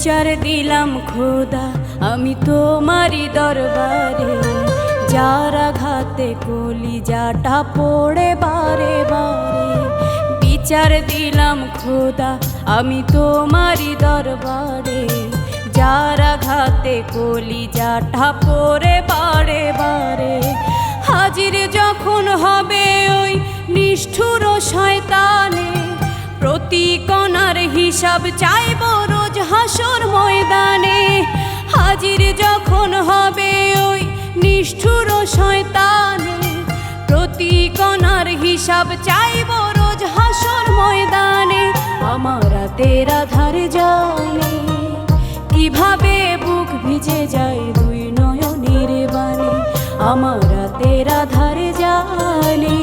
বিচার দিলাম খোদা আমি তোমারই দরবারে, যার আঘাতে কলিজাটা পড়ে বারে বারে। বিচার দিলাম খোদা আমি তোমারই দরবারে, যার আঘাতে কলিজাটা পড়ে বারে বারে। হাজির যখন হবে ওই নিষ্ঠুর শয়তানে, প্রতি কণার হিসাব চাইব রোজ হাসর ময়দানে। হাজির যখন হবে ওই নিষ্ঠুর শয়তানে, প্রতি কণার হিসাব চাইব রোজ হাসর ময়দানে। আমার রাতের আধার জানে কিভাবে বুক ভিজে যায় দুই নয়নের বাণী। আমার রাতের আধার জানে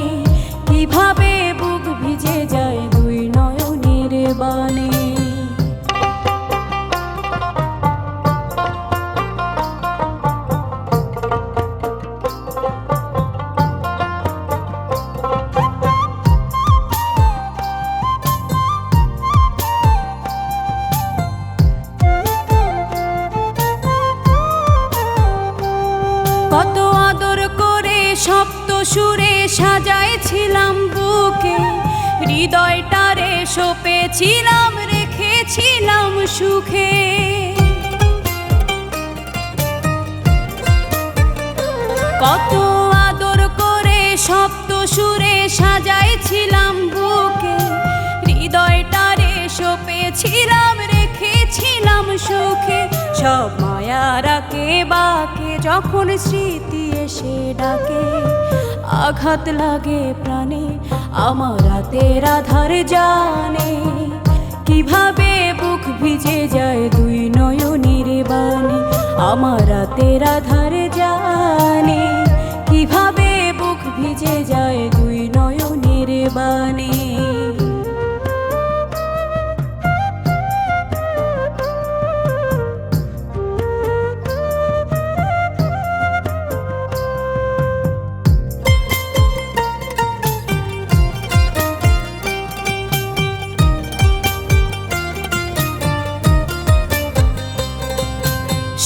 কিভাবে বুক ভিজে যায় দুই নয়নের বাণী। কত আদর করে সপ্ত সুরে সাজাইছিলাম বুকে, হৃদয়টারে সপেছিলাম রেখেছিলাম সুখে। কত আদর করে সপ্ত সুরে সাজাইছিলাম বুকে, হৃদয়টারে সপেছিলাম রেখেছিলাম সুখে। সব মায়ারাকে বাকে যখন স্মৃতি এসে ডাকে, আঘাত লাগে প্রাণে। আমার রাতের আধার জানে কিভাবে বুক ভিজে যায় দুই নয়নের বাণী। আমার রাতের আধার জানে কিভাবে বুক ভিজে যায় দুই নয়নের বাণী।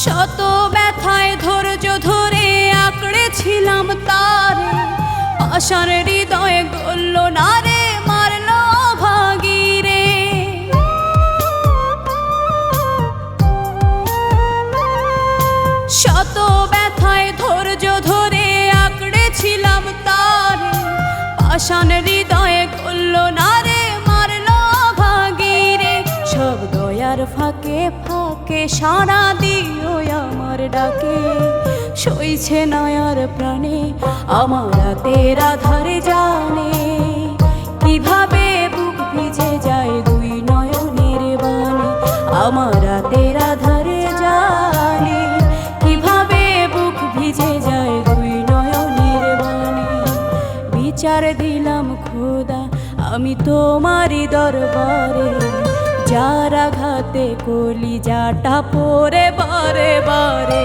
শত ব্যথায় ধৈর্য ধরে আঁকড়েছিলাম তারে, আশার হৃদয়ে গলল না রে মারল ভাগিরে। শত ব্যথায় ধৈর্য ধরে আঁকড়েছিলাম তারে, আশার হৃদয়ে গলল না রে মারল ভাগিরে। সব দয়ার ফাঁকে ফাঁকে সাড়া দিও আমার ডাকে, সইছে নয়ার প্রাণে। আমার রাতের আধার জানে কিভাবে বুক ভিজে যায় দুই নয়নের বাণী। আমার রাতের আধার জানে কিভাবে বুক ভিজে যায় দুই নয়নের বাণী। বিচার দিলাম খোদা আমি তোমারই দরবারে, যার আঘাতে কলিজাটা পড়ে বারে বারে।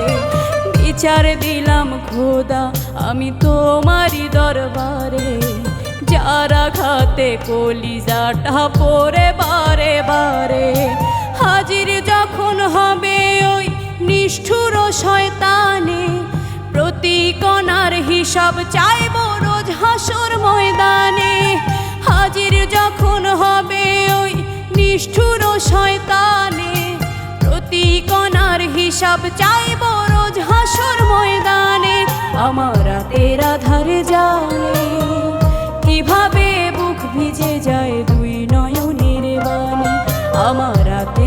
বিচার দিলাম খোদা আমি তোমারই দরবারে, যার আঘাতে কলিজাটা পড়ে বারে বারে। হাজির যখন হবে ওই নিষ্ঠুর শয়তানে, প্রতি কণার হিসাব চাইব রোজ হাসর ময়দানে। হাজির যখন হবে ওই নিষ্ঠুর শয়তানে, প্রতি কণার হিসাব চাইব রোজ হাসর ময়দানে। আমার রাতের আধার জানে কিভাবে বুক ভিজে যায় দুই নয়নের বাণী। আমার রাতে